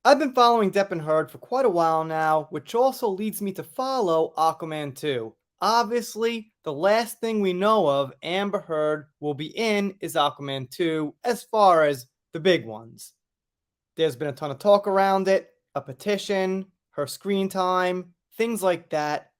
I've been following Depp and Heard for quite a while now, which also leads me to follow Aquaman 2. Obviously, the last thing we know of Amber Heard will be in is Aquaman 2 as far as the big ones. There's been a ton of talk around it, a petition, her screen time, things like that.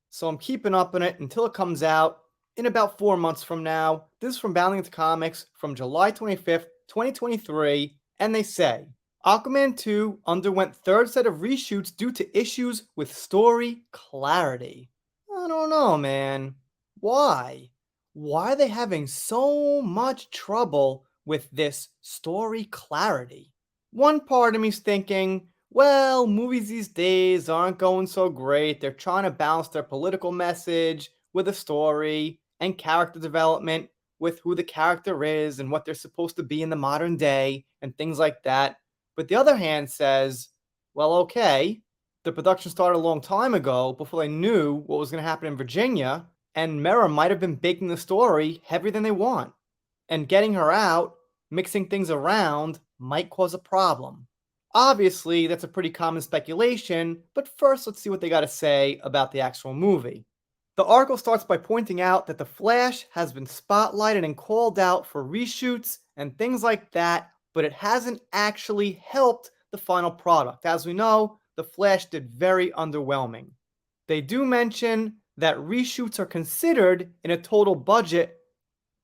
So I'm keeping up on it until it comes out in about 4 months from now. This is from Valiant Comics from July 25th, 2023, and they say Aquaman 2 underwent third set of reshoots due to issues with story clarity. I don't know, man. Why? Why are they having so much trouble with this story clarity? One part of me's thinking, well, movies these days aren't going so great. They're trying to balance their political message with a story and character development with who the character is and what they're supposed to be in the modern day and things like that. But the other hand says, well, okay, the production started a long time ago before they knew what was going to happen in Virginia, and Mera might have been baking the story heavier than they want. And getting her out, mixing things around, might cause a problem. Obviously, that's a pretty common speculation, but first let's see what they got to say about the actual movie. The article starts by pointing out that The Flash has been spotlighted and called out for reshoots and things like that, but it hasn't actually helped the final product. As we know, The Flash did very underwhelming. They do mention that reshoots are considered in a total budget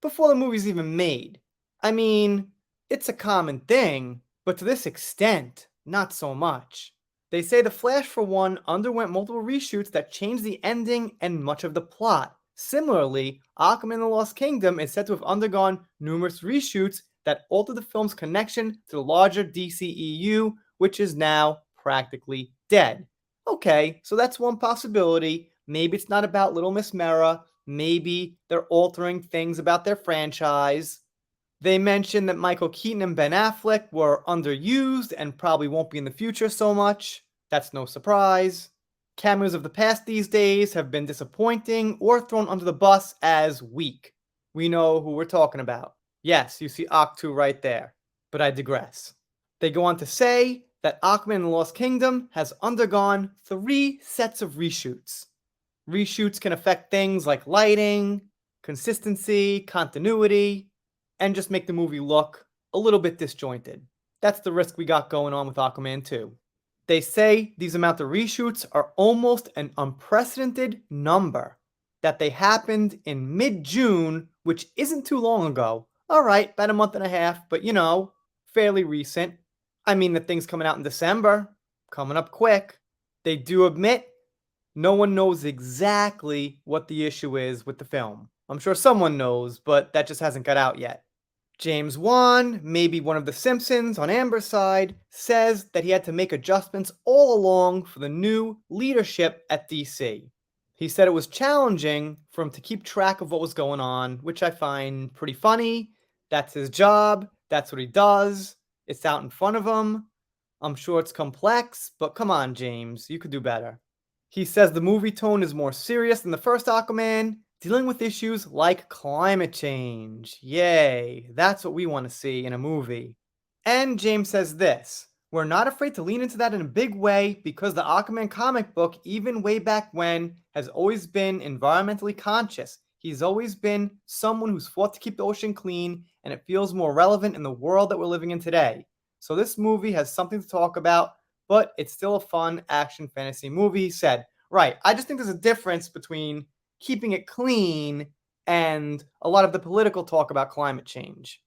before the movie's even made. I mean, it's a common thing, but to this extent, not so much. They say The Flash, for one, underwent multiple reshoots that changed the ending and much of the plot. Similarly, Aquaman and the Lost Kingdom is said to have undergone numerous reshoots that altered the film's connection to the larger DCEU, which is now practically dead. Okay, so that's one possibility. Maybe it's not about Little Miss Mera. Maybe they're altering things about their franchise. They mentioned that Michael Keaton and Ben Affleck were underused and probably won't be in the future so much. That's no surprise. Cameos of the past these days have been disappointing or thrown under the bus as weak. We know who we're talking about. Yes, you see Octu right there. But I digress. They go on to say that Aquaman and the Lost Kingdom has undergone 3 sets of reshoots. Reshoots can affect things like lighting, consistency, continuity, and just make the movie look a little bit disjointed. That's the risk we got going on with Aquaman 2. They say these amount of reshoots are almost an unprecedented number, that they happened in mid-June, which isn't too long ago. Alright, about a month and a half, but fairly recent. I mean, the thing's coming out in December, coming up quick. They do admit no one knows exactly what the issue is with the film. I'm sure someone knows, but that just hasn't got out yet. James Wan, maybe one of the Simpsons on Amber's side, says that he had to make adjustments all along for the new leadership at DC. He said it was challenging for him to keep track of what was going on, which I find pretty funny. That's his job, that's what he does, it's out in front of him. I'm sure it's complex, but come on, James, you could do better. He says the movie tone is more serious than the first Aquaman, dealing with issues like climate change. Yay, that's what we want to see in a movie. And James says this: we're not afraid to lean into that in a big way because the Aquaman comic book, even way back when, has always been environmentally conscious. He's always been someone who's fought to keep the ocean clean, and it feels more relevant in the world that we're living in today. So this movie has something to talk about, but it's still a fun action fantasy movie, he said. Right, I just think there's a difference between keeping it clean and a lot of the political talk about climate change.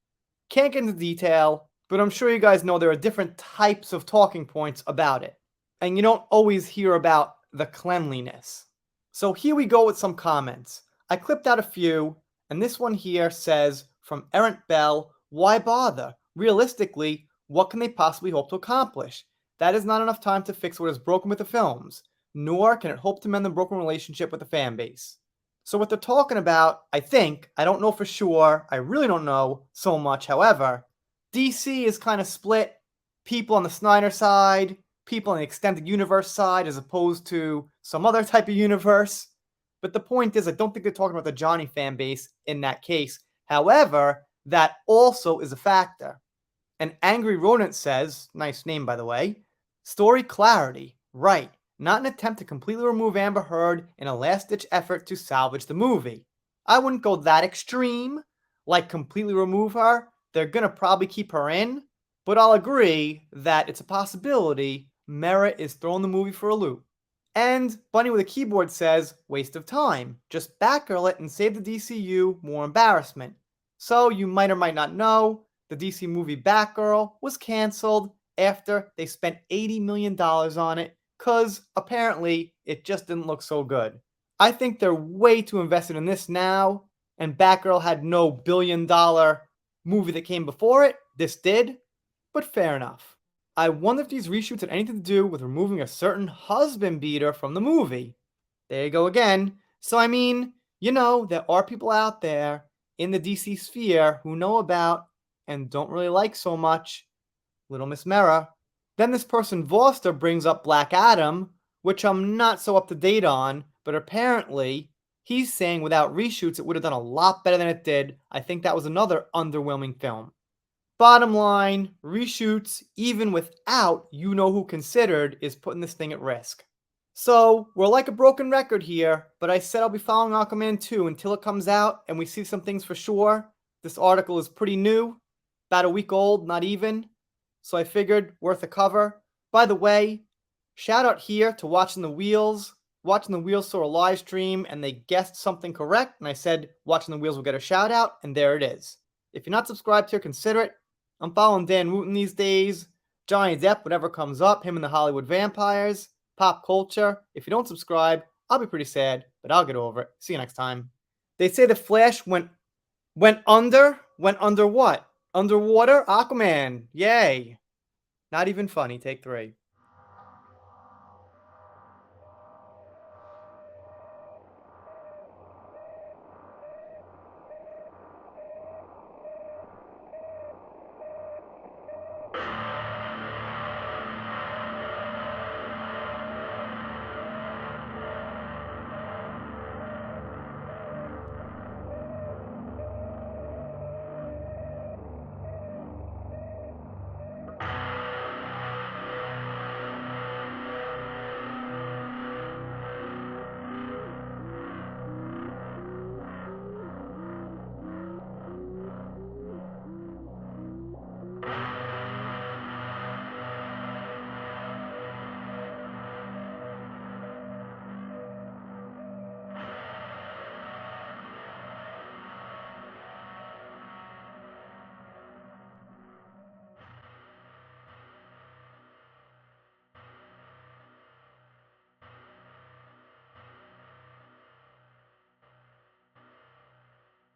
Can't get into detail, but I'm sure you guys know there are different types of talking points about it. And you don't always hear about the cleanliness. So here we go with some comments. I clipped out a few, and this one here says, from Errant Bell, why bother? Realistically, what can they possibly hope to accomplish? That is not enough time to fix what is broken with the films, nor can it hope to mend the broken relationship with the fan base. So what they're talking about, I think, I don't know for sure, I really don't know so much, however, DC is kind of split, people on the Snyder side, people on the extended universe side, as opposed to some other type of universe. But the point is, I don't think they're talking about the Johnny fan base in that case. However, that also is a factor. And Angry Rodent says, nice name by the way, Story clarity, right. Not an attempt to completely remove Amber Heard in a last ditch effort to salvage the movie. I wouldn't go that extreme, like completely remove her. They're gonna probably keep her in, but I'll agree that it's a possibility Merritt is throwing the movie for a loop. And Bunny with a keyboard says, waste of time. Just Batgirl it and save the DCU more embarrassment. So you might or might not know, the DC movie Batgirl was cancelled after they spent $80 million on it because apparently it just didn't look so good. I think they're way too invested in this now, and Batgirl had no $1 billion movie that came before it. This did, but fair enough. I wonder if these reshoots had anything to do with removing a certain husband beater from the movie. There you go again. So, I mean, there are people out there in the DC sphere who know about and don't really like so much Little Miss Mera. Then this person Voster brings up Black Adam, which I'm not so up to date on, but apparently he's saying without reshoots it would have done a lot better than it did. I think that was another underwhelming film. Bottom line, reshoots, even without you know who considered, is putting this thing at risk. So, we're like a broken record here, but I said I'll be following Aquaman 2 until it comes out and we see some things for sure. This article is pretty new, about a week old, not even. So I figured worth a cover. By the way, shout out here to Watching the Wheels. Watching the Wheels saw a live stream and they guessed something correct, and I said Watching the Wheels will get a shout out, and there it is. If you're not subscribed here, consider it. I'm following Dan Wooten these days, Johnny Depp, whatever comes up, him and the Hollywood vampires, pop culture. If you don't subscribe, I'll be pretty sad, but I'll get over it. See you next time. They say the Flash went under what? Underwater? Aquaman. Yay. Not even funny. Take 3.